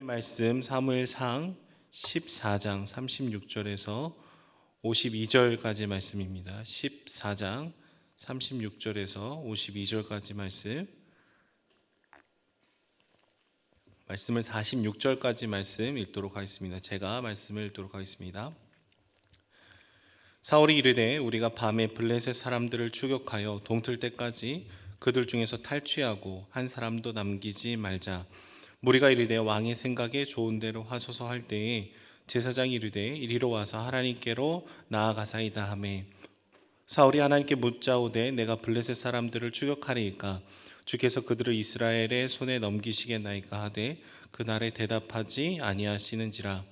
말씀 사무엘상 14장 36절에서 52절까지 말씀입니다. 14장 36절에서 52절까지 말씀을 46절까지 말씀 읽도록 하겠습니다. 제가 말씀을 읽도록 하겠습니다. 사울이 이르되 우리가 밤에 블레셋 사람들을 추격하여 동틀 때까지 그들 중에서 탈취하고 한 사람도 남기지 말자. 무리가 이르되 왕의 생각에 좋은 대로 하소서 할 때에 제사장이 이르되 이리로 와서 하나님께로 나아가사이다 하매 사울이 하나님께 묻자오되 내가 블레셋 사람들을 추격하리이까 주께서 그들을 이스라엘의 손에 넘기시겠나이까 하되 그날에 대답하지 아니하시는지라.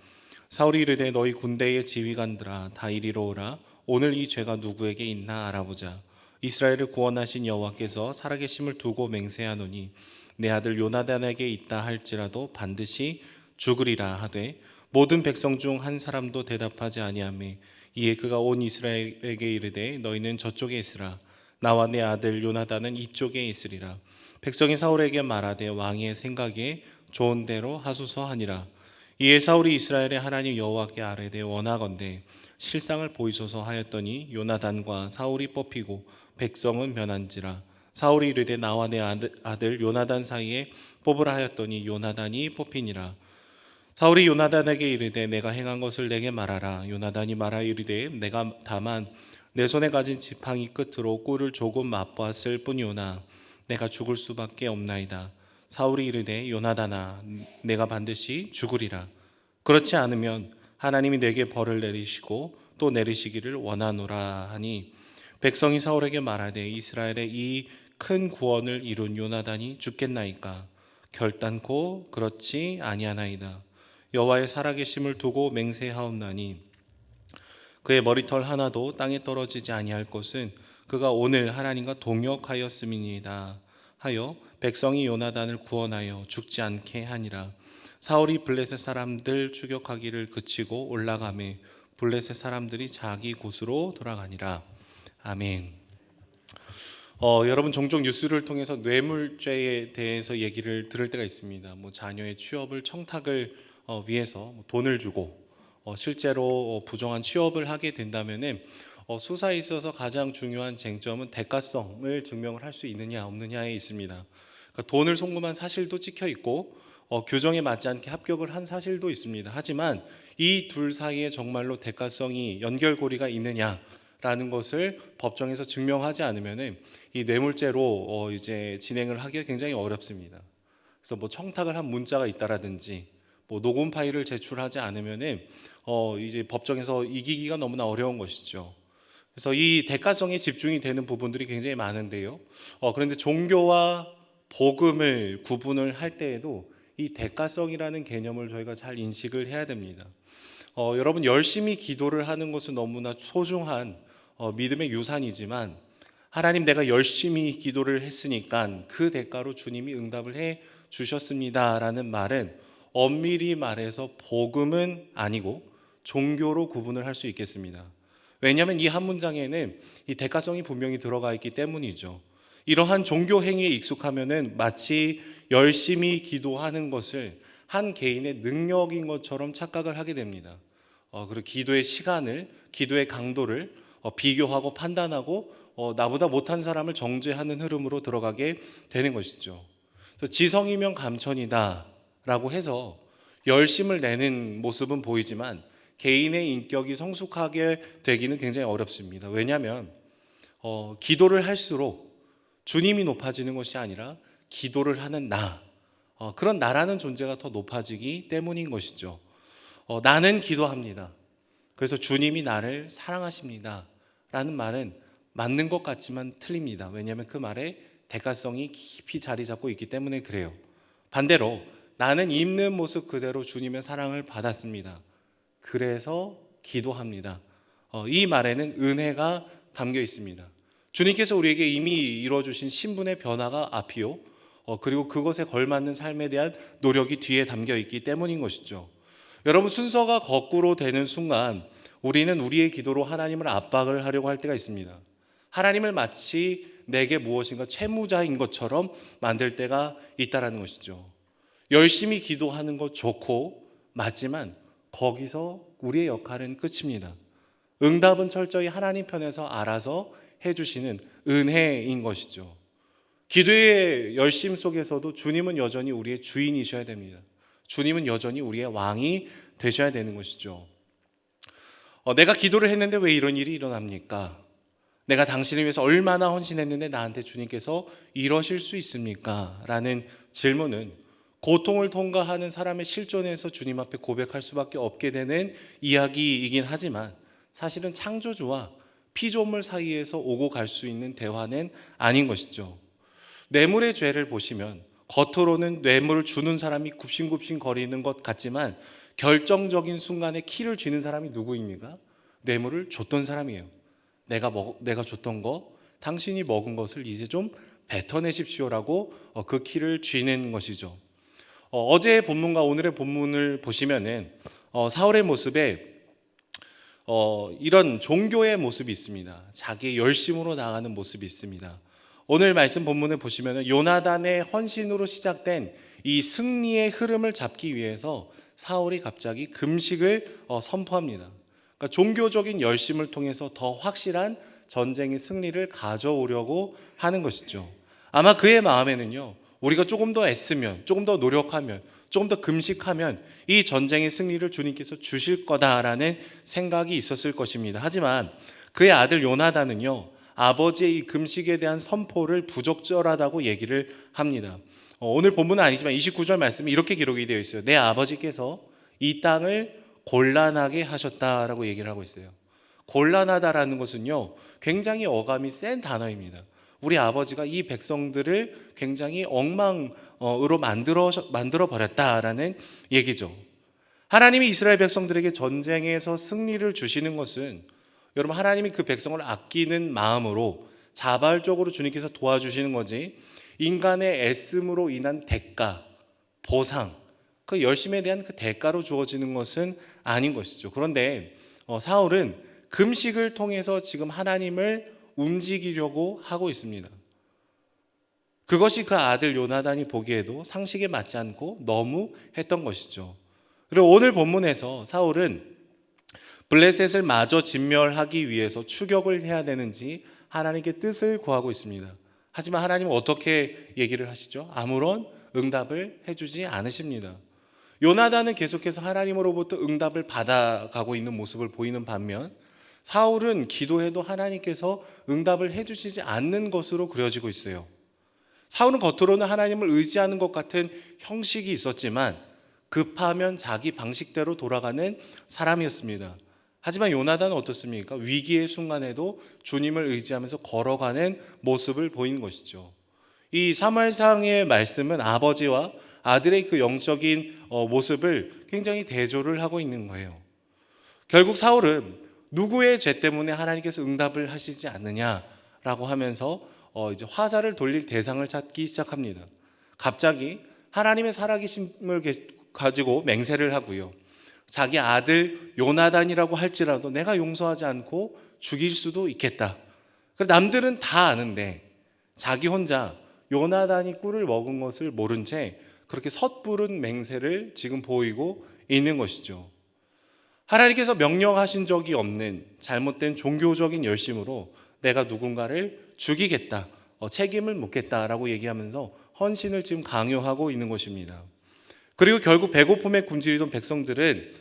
사울이 이르되 너희 군대의 지휘관들아 다 이리로 오라. 오늘 이 죄가 누구에게 있나 알아보자. 이스라엘을 구원하신 여호와께서 살아계심을 두고 맹세하노니 내 아들 요나단에게 있다 할지라도 반드시 죽으리라 하되 모든 백성 중 한 사람도 대답하지 아니하매 이에 그가 온 이스라엘에게 이르되 너희는 저쪽에 있으라. 나와 내 아들 요나단은 이쪽에 있으리라. 백성이 사울에게 말하되 왕의 생각에 좋은 대로 하소서 하니라. 이에 사울이 이스라엘의 하나님 여호와께 아뢰되 원하건대 실상을 보이소서 하였더니 요나단과 사울이 뽑히고 백성은 면한지라. 사울이 이르되 나와 내 아들 요나단 사이에 뽑으라 하였더니 요나단이 뽑히니라. 사울이 요나단에게 이르되 내가 행한 것을 내게 말하라. 요나단이 말하여 이르되 내가 다만 내 손에 가진 지팡이 끝으로 꿀을 조금 맛보았을 뿐이오나 내가 죽을 수밖에 없나이다. 사울이 이르되 요나단아 내가 반드시 죽으리라. 그렇지 않으면 하나님이 내게 벌을 내리시고 또 내리시기를 원하노라 하니 백성이 사울에게 말하되 이스라엘의 이 큰 구원을 이룬 요나단이 죽겠나이까. 결단코 그렇지 아니하나이다. 여호와의 살아계심을 두고 맹세하옵나니 그의 머리털 하나도 땅에 떨어지지 아니할 것은 그가 오늘 하나님과 동역하였음이니이다 하여 백성이 요나단을 구원하여 죽지 않게 하니라. 사울이 블레셋 사람들 추격하기를 그치고 올라가매 블레셋 사람들이 자기 곳으로 돌아가니라. 아멘. 여러분 종종 뉴스를 통해서 뇌물죄에 대해서 얘기를 들을 때가 있습니다. 자녀의 취업을 청탁을 위해서 돈을 주고 실제로 부정한 취업을 하게 된다면은 수사에 있어서 가장 중요한 쟁점은 대가성을 증명을 할 수 있느냐 없느냐에 있습니다. 그러니까 돈을 송금한 사실도 찍혀 있고 규정에 맞지 않게 합격을 한 사실도 있습니다. 하지만 이 둘 사이에 정말로 대가성이 연결고리가 있느냐라는 것을 법정에서 증명하지 않으면은 이 뇌물죄로 이제 진행을 하기가 굉장히 어렵습니다. 그래서 청탁을 한 문자가 있다라든지 녹음 파일을 제출하지 않으면은 이제 법정에서 이기기가 너무나 어려운 것이죠. 그래서 이 대가성에 집중이 되는 부분들이 굉장히 많은데요. 그런데 종교와 복음을 구분을 할 때에도 이 대가성이라는 개념을 저희가 잘 인식을 해야 됩니다. 여러분 열심히 기도를 하는 것은 너무나 소중한 믿음의 유산이지만 하나님 내가 열심히 기도를 했으니까 그 대가로 주님이 응답을 해 주셨습니다라는 말은 엄밀히 말해서 복음은 아니고 종교로 구분을 할 수 있겠습니다. 왜냐하면 이 한 문장에는 이 대가성이 분명히 들어가 있기 때문이죠. 이러한 종교 행위에 익숙하면은 마치 열심히 기도하는 것을 한 개인의 능력인 것처럼 착각을 하게 됩니다. 그리고 기도의 시간을, 기도의 강도를 비교하고 판단하고 나보다 못한 사람을 정죄하는 흐름으로 들어가게 되는 것이죠. 그래서 지성이면 감천이다라고 해서 열심을 내는 모습은 보이지만 개인의 인격이 성숙하게 되기는 굉장히 어렵습니다. 왜냐하면 기도를 할수록 주님이 높아지는 것이 아니라 기도를 하는 그런 나라는 존재가 더 높아지기 때문인 것이죠. 나는 기도합니다. 그래서 주님이 나를 사랑하십니다. 라는 말은 맞는 것 같지만 틀립니다. 왜냐하면 그 말에 대가성이 깊이 자리 잡고 있기 때문에 그래요. 반대로 나는 있는 모습 그대로 주님의 사랑을 받았습니다. 그래서 기도합니다. 이 말에는 은혜가 담겨 있습니다. 주님께서 우리에게 이미 이루어주신 신분의 변화가 앞이요. 그리고 그것에 걸맞는 삶에 대한 노력이 뒤에 담겨 있기 때문인 것이죠. 여러분 순서가 거꾸로 되는 순간 우리는 우리의 기도로 하나님을 압박을 하려고 할 때가 있습니다. 하나님을 마치 내게 무엇인가 채무자인 것처럼 만들 때가 있다라는 것이죠. 열심히 기도하는 것 좋고 맞지만 거기서 우리의 역할은 끝입니다. 응답은 철저히 하나님 편에서 알아서 해주시는 은혜인 것이죠. 기도의 열심 속에서도 주님은 여전히 우리의 주인이셔야 됩니다. 주님은 여전히 우리의 왕이 되셔야 되는 것이죠. 내가 기도를 했는데 왜 이런 일이 일어납니까? 내가 당신을 위해서 얼마나 헌신했는데 나한테 주님께서 이러실 수 있습니까? 라는 질문은 고통을 통과하는 사람의 실존에서 주님 앞에 고백할 수밖에 없게 되는 이야기이긴 하지만 사실은 창조주와 피조물 사이에서 오고 갈 수 있는 대화는 아닌 것이죠. 뇌물의 죄를 보시면 겉으로는 뇌물을 주는 사람이 굽신굽신 거리는 것 같지만 결정적인 순간에 키를 쥐는 사람이 누구입니까? 뇌물을 줬던 사람이에요. 내가 줬던 거, 당신이 먹은 것을 이제 좀 뱉어내십시오라고 그 키를 쥐는 것이죠. 어제의 본문과 오늘의 본문을 보시면은 사울의 모습에 이런 종교의 모습이 있습니다. 자기의 열심으로 나가는 모습이 있습니다. 오늘 말씀 본문을 보시면 요나단의 헌신으로 시작된 이 승리의 흐름을 잡기 위해서 사울이 갑자기 금식을 선포합니다. 그러니까 종교적인 열심을 통해서 더 확실한 전쟁의 승리를 가져오려고 하는 것이죠. 아마 그의 마음에는요, 우리가 조금 더 애쓰면, 조금 더 노력하면, 조금 더 금식하면 이 전쟁의 승리를 주님께서 주실 거다라는 생각이 있었을 것입니다. 하지만 그의 아들 요나단은요, 아버지의 이 금식에 대한 선포를 부적절하다고 얘기를 합니다. 오늘 본문은 아니지만 29절 말씀이 이렇게 기록이 되어 있어요. 내 아버지께서 이 땅을 곤란하게 하셨다라고 얘기를 하고 있어요. 곤란하다라는 것은요, 굉장히 어감이 센 단어입니다. 우리 아버지가 이 백성들을 굉장히 엉망으로 만들어 버렸다라는 얘기죠. 하나님이 이스라엘 백성들에게 전쟁에서 승리를 주시는 것은 여러분, 하나님이 그 백성을 아끼는 마음으로 자발적으로 주님께서 도와주시는 거지, 인간의 애씀으로 인한 대가, 보상, 그 열심에 대한 그 대가로 주어지는 것은 아닌 것이죠. 그런데 사울은 금식을 통해서 지금 하나님을 움직이려고 하고 있습니다. 그것이 그 아들 요나단이 보기에도 상식에 맞지 않고 너무 했던 것이죠. 그리고 오늘 본문에서 사울은 블레셋을 마저 진멸하기 위해서 추격을 해야 되는지 하나님께 뜻을 구하고 있습니다. 하지만 하나님은 어떻게 얘기를 하시죠? 아무런 응답을 해주지 않으십니다. 요나단은 계속해서 하나님으로부터 응답을 받아가고 있는 모습을 보이는 반면 사울은 기도해도 하나님께서 응답을 해주시지 않는 것으로 그려지고 있어요. 사울은 겉으로는 하나님을 의지하는 것 같은 형식이 있었지만 급하면 자기 방식대로 돌아가는 사람이었습니다. 하지만 요나단은 어떻습니까? 위기의 순간에도 주님을 의지하면서 걸어가는 모습을 보인 것이죠. 이 사무엘상의 말씀은 아버지와 아들의 그 영적인 모습을 굉장히 대조를 하고 있는 거예요. 결국 사울은 누구의 죄 때문에 하나님께서 응답을 하시지 않느냐라고 하면서 이제 화살을 돌릴 대상을 찾기 시작합니다. 갑자기 하나님의 살아계심을 가지고 맹세를 하고요. 자기 아들 요나단이라고 할지라도 내가 용서하지 않고 죽일 수도 있겠다. 남들은 다 아는데 자기 혼자 요나단이 꿀을 먹은 것을 모른 채 그렇게 섣부른 맹세를 지금 보이고 있는 것이죠. 하나님께서 명령하신 적이 없는 잘못된 종교적인 열심으로 내가 누군가를 죽이겠다, 책임을 묻겠다라고 얘기하면서 헌신을 지금 강요하고 있는 것입니다. 그리고 결국 배고픔에 굶주리던 백성들은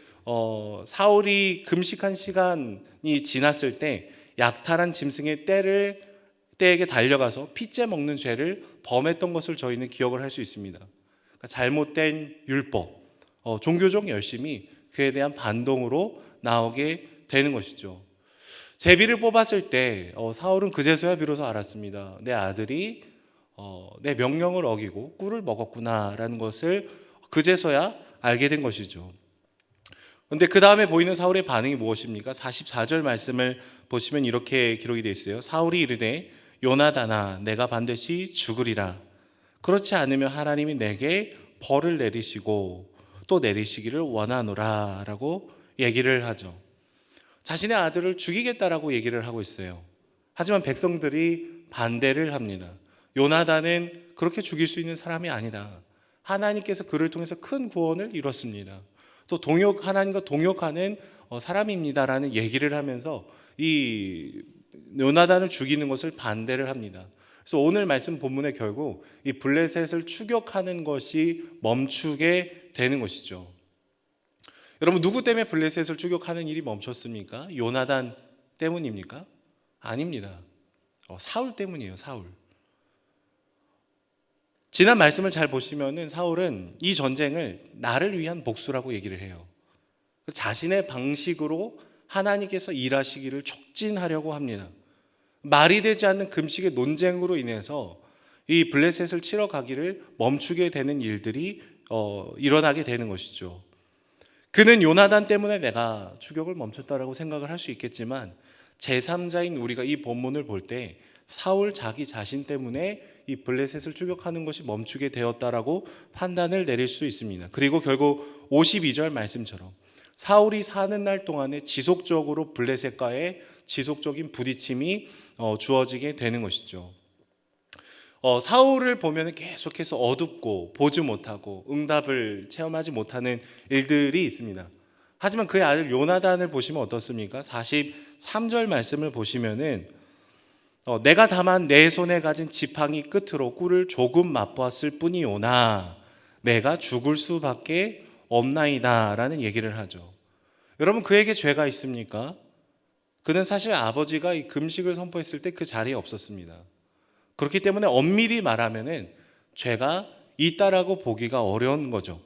사울이 금식한 시간이 지났을 때 약탈한 짐승의 떼에게 달려가서 피째 먹는 죄를 범했던 것을 저희는 기억을 할 수 있습니다. 그러니까 잘못된 율법, 종교적 열심이 그에 대한 반동으로 나오게 되는 것이죠. 제비를 뽑았을 때 사울은 그제서야 비로소 알았습니다. 내 아들이 내 명령을 어기고 꿀을 먹었구나라는 것을 그제서야 알게 된 것이죠. 그런데 그 다음에 보이는 사울의 반응이 무엇입니까? 44절 말씀을 보시면 이렇게 기록이 되어 있어요. 사울이 이르되 요나단아 내가 반드시 죽으리라. 그렇지 않으면 하나님이 내게 벌을 내리시고 또 내리시기를 원하노라 라고 얘기를 하죠. 자신의 아들을 죽이겠다라고 얘기를 하고 있어요. 하지만 백성들이 반대를 합니다. 요나단은 그렇게 죽일 수 있는 사람이 아니다. 하나님께서 그를 통해서 큰 구원을 이뤘습니다. 또 하나님과 동역하는 사람입니다라는 얘기를 하면서 이 요나단을 죽이는 것을 반대를 합니다. 그래서 오늘 말씀 본문의 결국 이 블레셋을 추격하는 것이 멈추게 되는 것이죠. 여러분, 누구 때문에 블레셋을 추격하는 일이 멈췄습니까? 요나단 때문입니까? 아닙니다. 사울 때문이에요. 사울. 지난 말씀을 잘 보시면은 사울은 이 전쟁을 나를 위한 복수라고 얘기를 해요. 자신의 방식으로 하나님께서 일하시기를 촉진하려고 합니다. 말이 되지 않는 금식의 논쟁으로 인해서 이 블레셋을 치러 가기를 멈추게 되는 일들이 일어나게 되는 것이죠. 그는 요나단 때문에 내가 추격을 멈췄다라고 생각을 할 수 있겠지만 제3자인 우리가 이 본문을 볼 때 사울 자기 자신 때문에 이 블레셋을 추격하는 것이 멈추게 되었다라고 판단을 내릴 수 있습니다. 그리고 결국 52절 말씀처럼 사울이 사는 날 동안에 지속적으로 블레셋과의 지속적인 부딪힘이 주어지게 되는 것이죠. 사울을 보면 계속해서 어둡고 보지 못하고 응답을 체험하지 못하는 일들이 있습니다. 하지만 그의 아들 요나단을 보시면 어떻습니까? 43절 말씀을 보시면은 내가 다만 내 손에 가진 지팡이 끝으로 꿀을 조금 맛보았을 뿐이오나 내가 죽을 수밖에 없나이다 라는 얘기를 하죠. 여러분, 그에게 죄가 있습니까? 그는 사실 아버지가 이 금식을 선포했을 때 그 자리에 없었습니다. 그렇기 때문에 엄밀히 말하면은 죄가 있다라고 보기가 어려운 거죠.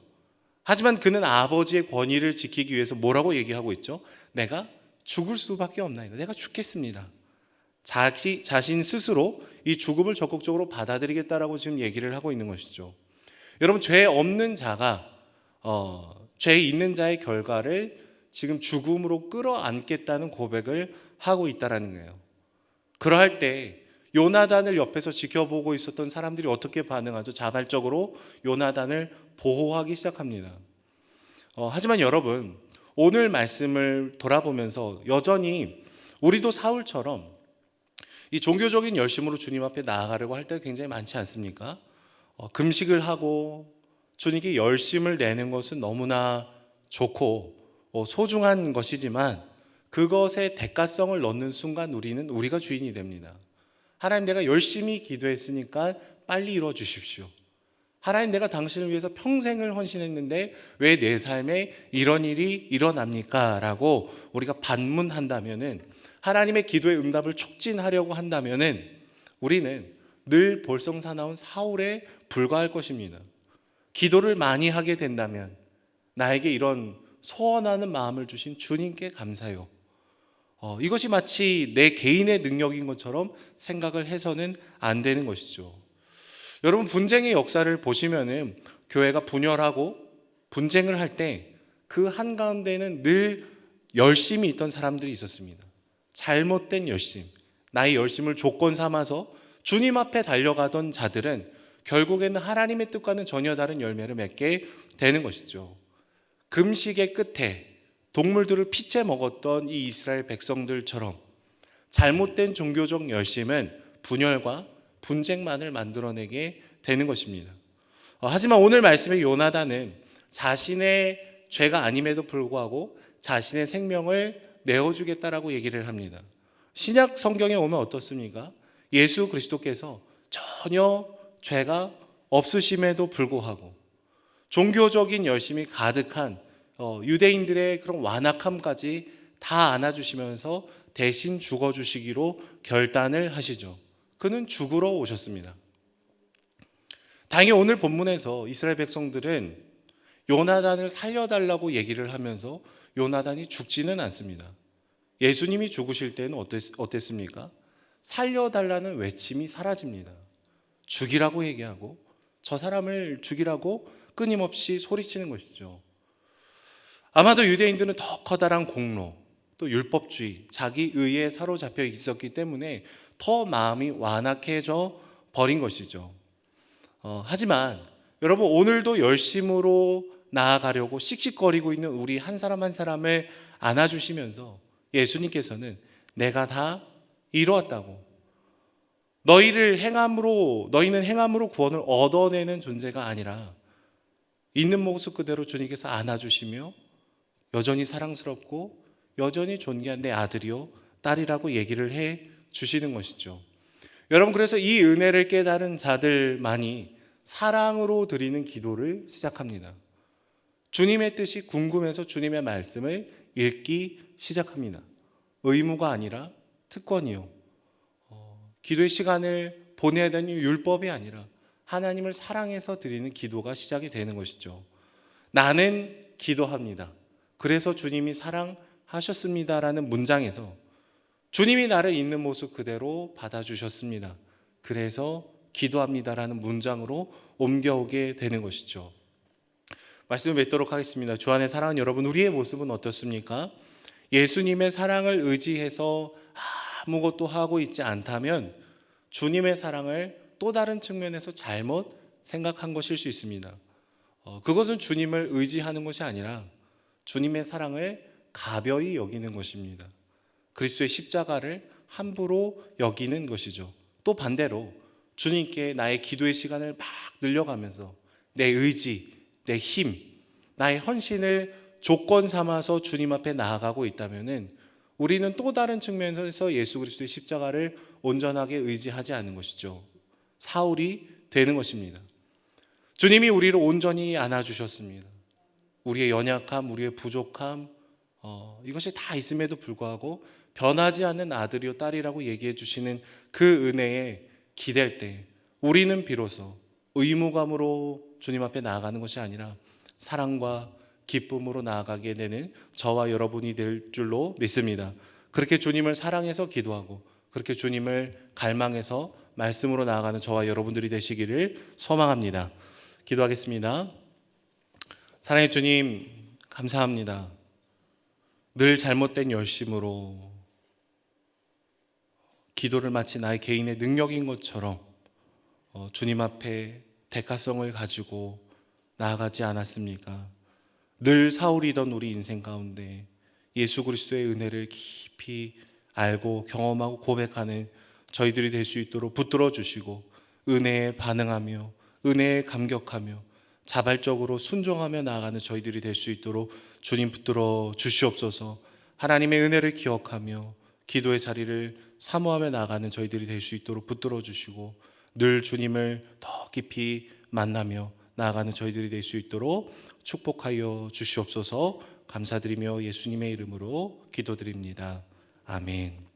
하지만 그는 아버지의 권위를 지키기 위해서 뭐라고 얘기하고 있죠? 내가 죽을 수밖에 없나이다. 내가 죽겠습니다. 자신 스스로 이 죽음을 적극적으로 받아들이겠다라고 지금 얘기를 하고 있는 것이죠. 여러분, 죄 없는 자가 죄 있는 자의 결과를 지금 죽음으로 끌어안겠다는 고백을 하고 있다라는 거예요. 그러할 때 요나단을 옆에서 지켜보고 있었던 사람들이 어떻게 반응하죠? 자발적으로 요나단을 보호하기 시작합니다. 하지만 여러분, 오늘 말씀을 돌아보면서 여전히 우리도 사울처럼 이 종교적인 열심으로 주님 앞에 나아가려고 할 때가 굉장히 많지 않습니까? 금식을 하고 주님께 열심을 내는 것은 너무나 좋고 소중한 것이지만 그것에 대가성을 넣는 순간 우리가 주인이 됩니다. 하나님, 내가 열심히 기도했으니까 빨리 이루어 주십시오. 하나님, 내가 당신을 위해서 평생을 헌신했는데 왜 내 삶에 이런 일이 일어납니까? 라고 우리가 반문한다면은, 하나님의 기도의 응답을 촉진하려고 한다면은 우리는 늘 볼성사나운 사울에 불과할 것입니다. 기도를 많이 하게 된다면 나에게 이런 소원하는 마음을 주신 주님께 감사해요. 이것이 마치 내 개인의 능력인 것처럼 생각을 해서는 안 되는 것이죠. 여러분, 분쟁의 역사를 보시면은 교회가 분열하고 분쟁을 할 때 그 한가운데는 늘 열심히 있던 사람들이 있었습니다. 잘못된 열심, 나의 열심을 조건 삼아서 주님 앞에 달려가던 자들은 결국에는 하나님의 뜻과는 전혀 다른 열매를 맺게 되는 것이죠. 금식의 끝에 동물들을 피째 먹었던 이 이스라엘 백성들처럼 잘못된 종교적 열심은 분열과 분쟁만을 만들어내게 되는 것입니다. 하지만 오늘 말씀의 요나단은 자신의 죄가 아님에도 불구하고 자신의 생명을 내어주겠다라고 얘기를 합니다. 신약 성경에 오면 어떻습니까? 예수 그리스도께서 전혀 죄가 없으심에도 불구하고 종교적인 열심이 가득한 유대인들의 그런 완악함까지 다 안아주시면서 대신 죽어주시기로 결단을 하시죠. 그는 죽으러 오셨습니다. 다행히 오늘 본문에서 이스라엘 백성들은 요나단을 살려달라고 얘기를 하면서 요나단이 죽지는 않습니다. 예수님이 죽으실 때는 어땠습니까? 살려달라는 외침이 사라집니다. 죽이라고 얘기하고 저 사람을 죽이라고 끊임없이 소리치는 것이죠. 아마도 유대인들은 더 커다란 공로, 또 율법주의, 자기 의에 사로잡혀 있었기 때문에 더 마음이 완악해져 버린 것이죠. 하지만 여러분, 오늘도 열심으로 나아가려고 씩씩거리고 있는 우리 한 사람 한 사람을 안아주시면서 예수님께서는 내가 다 이루었다고, 너희는 행함으로 구원을 얻어내는 존재가 아니라 있는 모습 그대로 주님께서 안아주시며 여전히 사랑스럽고 여전히 존귀한 내 아들이요 딸이라고 얘기를 해 주시는 것이죠. 여러분, 그래서 이 은혜를 깨달은 자들만이 사랑으로 드리는 기도를 시작합니다. 주님의 뜻이 궁금해서 주님의 말씀을 읽기 시작합니다. 의무가 아니라 특권이요. 기도의 시간을 보내야 되는 율법이 아니라 하나님을 사랑해서 드리는 기도가 시작이 되는 것이죠. 나는 기도합니다. 그래서 주님이 사랑하셨습니다라는 문장에서 주님이 나를 있는 모습 그대로 받아주셨습니다. 그래서 기도합니다라는 문장으로 옮겨오게 되는 것이죠. 말씀을 맺도록 하겠습니다. 주 안에 사랑하는 여러분, 우리의 모습은 어떻습니까? 예수님의 사랑을 의지해서 아무것도 하고 있지 않다면 주님의 사랑을 또 다른 측면에서 잘못 생각한 것일 수 있습니다. 그것은 주님을 의지하는 것이 아니라 주님의 사랑을 가벼이 여기는 것입니다. 그리스도의 십자가를 함부로 여기는 것이죠. 또 반대로 주님께 나의 기도의 시간을 막 늘려가면서 내 의지, 내 힘, 나의 헌신을 조건 삼아서 주님 앞에 나아가고 있다면 우리는 또 다른 측면에서 예수 그리스도의 십자가를 온전하게 의지하지 않는 것이죠. 사울이 되는 것입니다. 주님이 우리를 온전히 안아주셨습니다. 우리의 연약함, 우리의 부족함, 이것이 다 있음에도 불구하고 변하지 않는 아들이요 딸이라고 얘기해 주시는 그 은혜에 기댈 때 우리는 비로소 의무감으로 주님 앞에 나아가는 것이 아니라 사랑과 기쁨으로 나아가게 되는 저와 여러분이 될 줄로 믿습니다. 그렇게 주님을 사랑해서 기도하고 그렇게 주님을 갈망해서 말씀으로 나아가는 저와 여러분들이 되시기를 소망합니다. 기도하겠습니다. 사랑의 주님, 감사합니다. 늘 잘못된 열심으로 기도를 마치 나의 개인의 능력인 것처럼 주님 앞에 대가성을 가지고 나아가지 않았습니까? 늘 사울이던 우리 인생 가운데 예수 그리스도의 은혜를 깊이 알고 경험하고 고백하는 저희들이 될 수 있도록 붙들어 주시고 은혜에 반응하며 은혜에 감격하며 자발적으로 순종하며 나아가는 저희들이 될 수 있도록 주님 붙들어 주시옵소서. 하나님의 은혜를 기억하며 기도의 자리를 사모하며 나아가는 저희들이 될 수 있도록 붙들어 주시고 늘 주님을 더 깊이 만나며 나아가는 저희들이 될 수 있도록 축복하여 주시옵소서. 감사드리며 예수님의 이름으로 기도드립니다. 아멘.